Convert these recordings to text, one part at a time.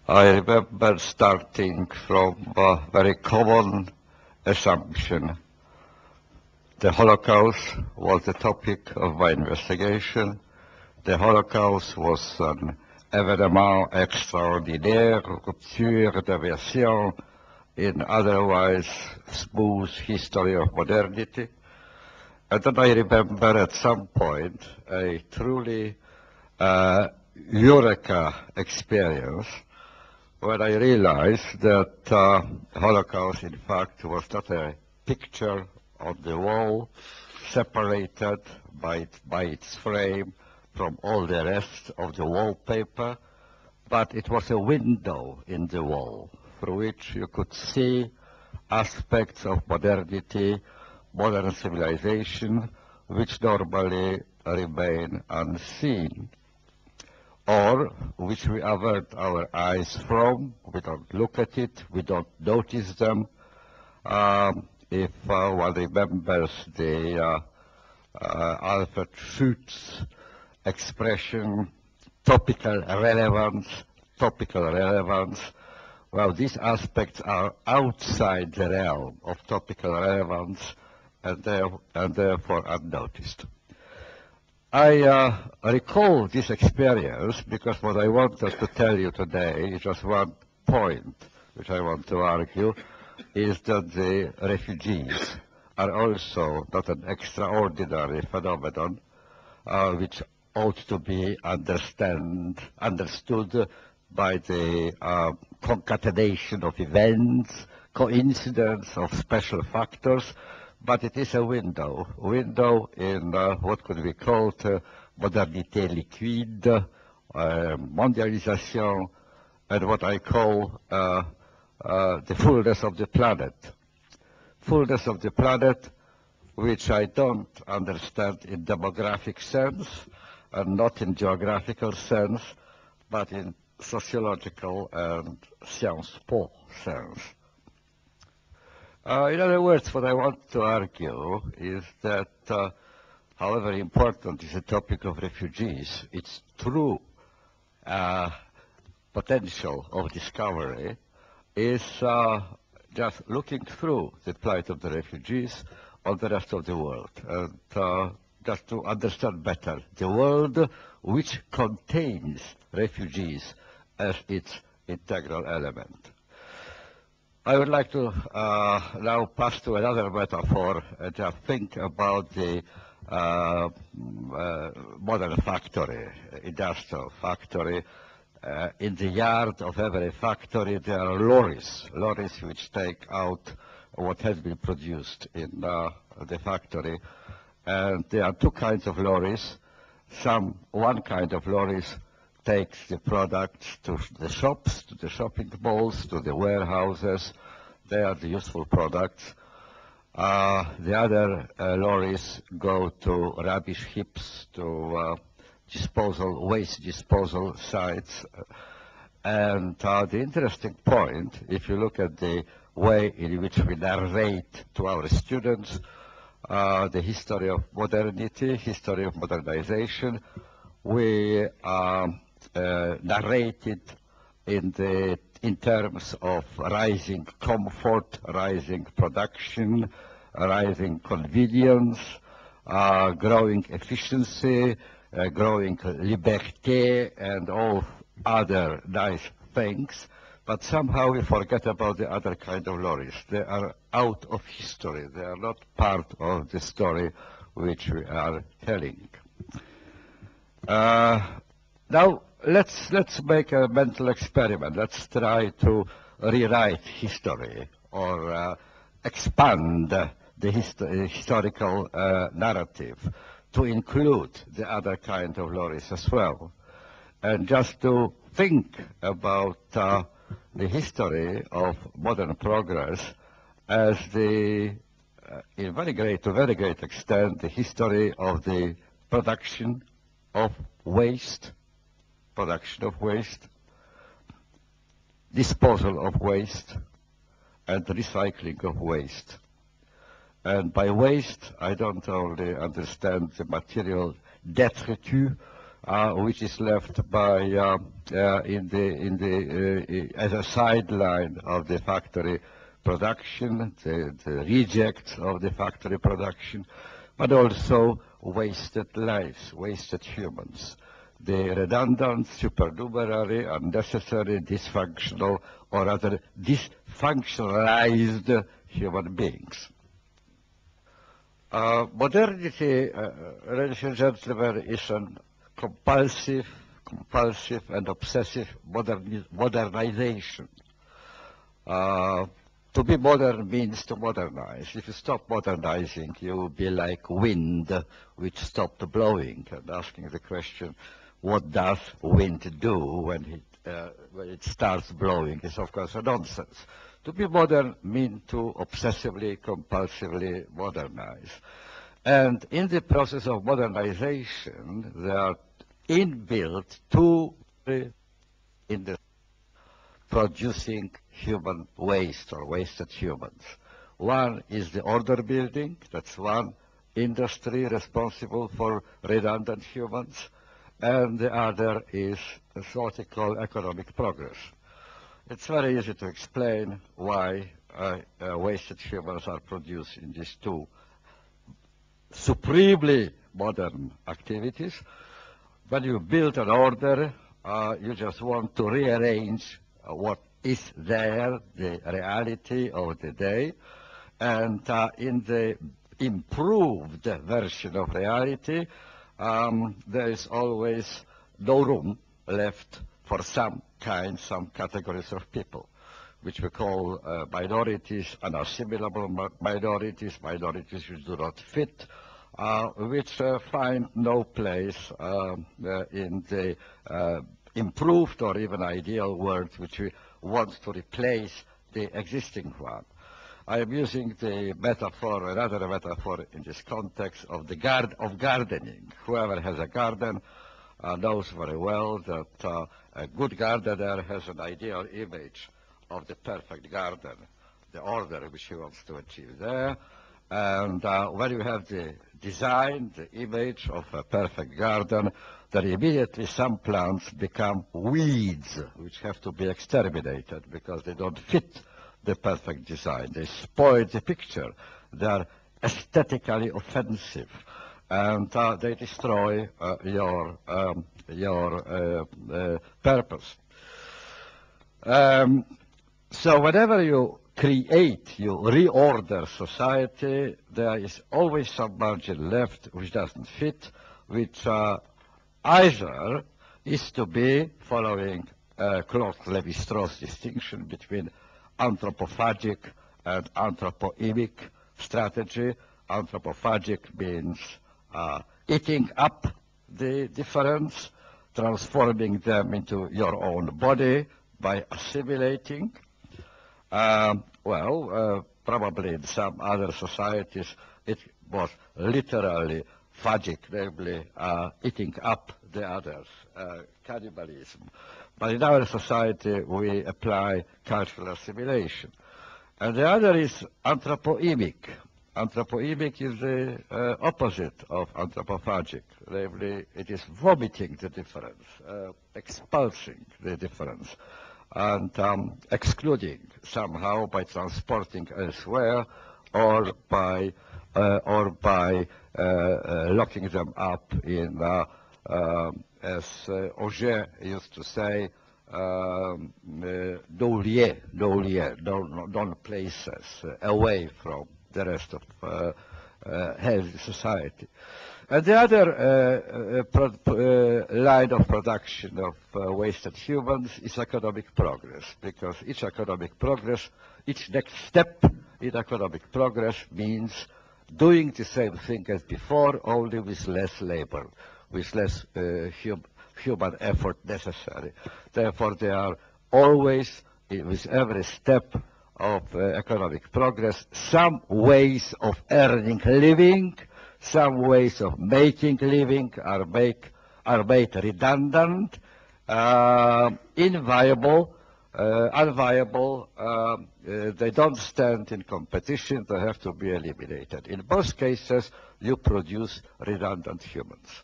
I remember starting from a very common assumption. The Holocaust was the topic of my investigation. The Holocaust was an événement extraordinaire, rupture, diversion, in otherwise smooth history of modernity. And then I remember at some point a truly eureka experience when I realized that Holocaust, in fact, was not a picture on the wall, separated by its frame from all the rest of the wallpaper, but it was a window in the wall through which you could see aspects of modernity, modern civilization, which normally remain unseen, or which we avert our eyes from. We don't look at it, we don't notice them. If one remembers the Alfred Schutz expression, topical relevance, well, these aspects are outside the realm of topical relevance and therefore unnoticed. I recall this experience because what I wanted to tell you today is just one point which I want to argue, is that the refugees are also not an extraordinary phenomenon which ought to be understood by the concatenation of events, coincidence of special factors, but it is a window in what could be called modernité liquide, mondialisation, and what I call the fullness of the planet. Fullness of the planet, which I don't understand in demographic sense, and not in geographical sense, but in sociological and sciences po sense. In other words, what I want to argue is that however important is the topic of refugees, its true potential of discovery is just looking through the plight of the refugees on the rest of the world, and just to understand better the world which contains refugees as its integral element. I would like to now pass to another metaphor and just think about the modern factory, industrial factory. In the yard of every factory there are lorries which take out what has been produced in the factory. And there are two kinds of lorries. One kind of lorries takes the products to the shops, to the shopping malls, to the warehouses. They are the useful products. The other lorries go to rubbish heaps, to waste disposal sites. And the interesting point, if you look at the way in which we narrate to our students the history of modernity, history of modernization, we narrate it in terms of rising comfort, rising production, rising convenience, growing efficiency, growing liberté, and all other nice things. But somehow we forget about the other kind of lorries. They are out of history. They are not part of the story which we are telling. Now let's make a mental experiment. Let's try to rewrite history or expand the historical narrative to include the other kind of lorries as well, and just to think about the history of modern progress as to very great extent, the history of the production of waste, disposal of waste, and recycling of waste. And by waste, I don't only understand the material detritus which is left by as a sideline of the factory production, the rejects of the factory production, but also wasted lives, wasted humans, the redundant, supernumerary, unnecessary, dysfunctional, or rather dysfunctionalized human beings. Modernity, ladies and gentlemen, is an compulsive and obsessive modernization. To be modern means to modernize. If you stop modernizing, you will be like wind which stopped blowing, and asking the question, what does wind do when it starts blowing, is of course a nonsense. To be modern means to obsessively, compulsively modernize. And in the process of modernization, there are inbuilt two industries producing human waste or wasted humans. One is the order building. That's one industry responsible for redundant humans. And the other is what we call economic progress. It's very easy to explain why wasted humans are produced in these two supremely modern activities. When you build an order, you just want to rearrange what is there, the reality of the day, and in the improved version of reality, there is always no room left for some categories of people, which we call minorities, unassimilable minorities, minorities which do not fit, which find no place in the improved or even ideal world which we want to replace the existing one. I am using the metaphor, another metaphor in this context of gardening. Whoever has a garden knows very well that a good gardener has an ideal image of the perfect garden, the order which he wants to achieve there. And when you have the design, the image of a perfect garden, then immediately some plants become weeds which have to be exterminated because they don't fit the perfect design. They spoil the picture. They are aesthetically offensive, and they destroy your purpose. So whenever you create, you reorder society, there is always some margin left which doesn't fit, which either is to be, following Claude Lévi-Strauss' distinction between anthropophagic and anthropoemic strategy. Anthropophagic means eating up the difference, transforming them into your own body by assimilating. Probably in some other societies it was literally phagic, namely eating up the others, cannibalism. But in our society we apply cultural assimilation. And the other is anthropoemic. Anthropoemic is the opposite of anthropophagic. Namely, it is vomiting the difference, expulsing the difference, and excluding somehow by transporting elsewhere or by locking them up in, as Auger used to say, non places, away from the rest of healthy society. And the other line of production of wasted humans is economic progress, because each next step in economic progress means doing the same thing as before, only with less labor, with less human effort necessary. Therefore, there are always, with every step of economic progress, some ways of earning living, some ways of making living are made redundant, unviable, they don't stand in competition, they have to be eliminated. In both cases, you produce redundant humans.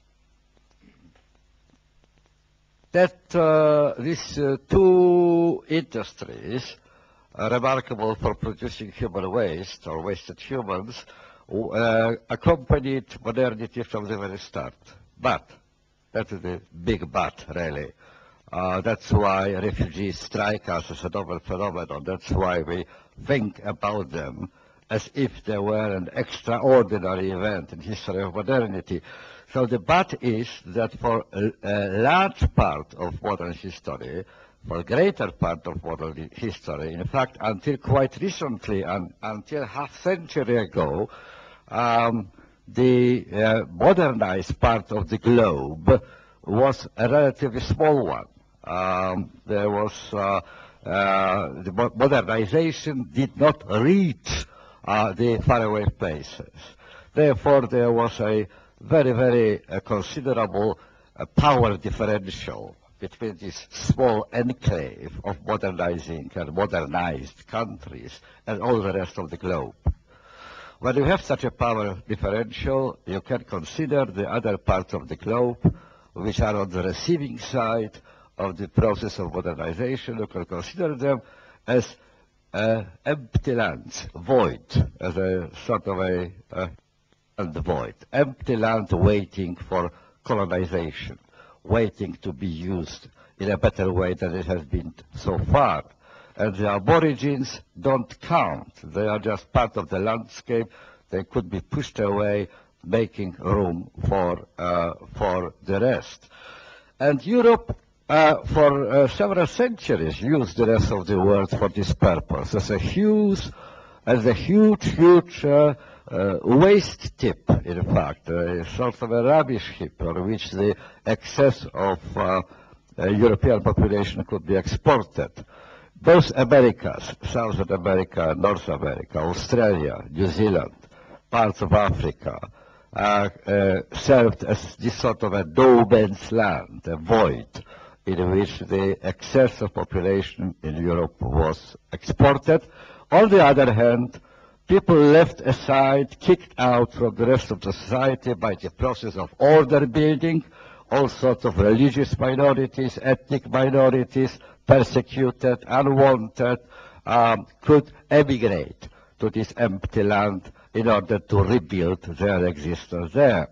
that these two industries, remarkable for producing human waste or wasted humans, accompanied modernity from the very start. But, that is the big but, really. That's why refugees strike us as a novel phenomenon. That's why we think about them as if they were an extraordinary event in history of modernity. So the but is that for a large part of modern history, for a greater part of modern history, in fact, until quite recently, until half-century ago, the modernized part of the globe was a relatively small one. There was the modernization did not reach the faraway places. Therefore, there was a very, very considerable power differential between this small enclave of modernizing and modernized countries and all the rest of the globe. When you have such a power differential, you can consider the other parts of the globe which are on the receiving side of the process of modernization. You can consider them as empty lands, void, as a sort of a void, empty land waiting for colonization, waiting to be used in a better way than it has been so far. And the aborigines don't count. They are just part of the landscape. They could be pushed away, making room for the rest. And Europe, for several centuries, used the rest of the world for this purpose, as a huge waste tip, in fact, a sort of a rubbish heap on which the excess of European population could be exported. Both Americas, South America, North America, Australia, New Zealand, parts of Africa, served as this sort of a no man's land, a void, in which the excess of population in Europe was exported. On the other hand, people left aside, kicked out from the rest of the society by the process of order building, all sorts of religious minorities, ethnic minorities, persecuted, unwanted, could emigrate to this empty land in order to rebuild their existence there.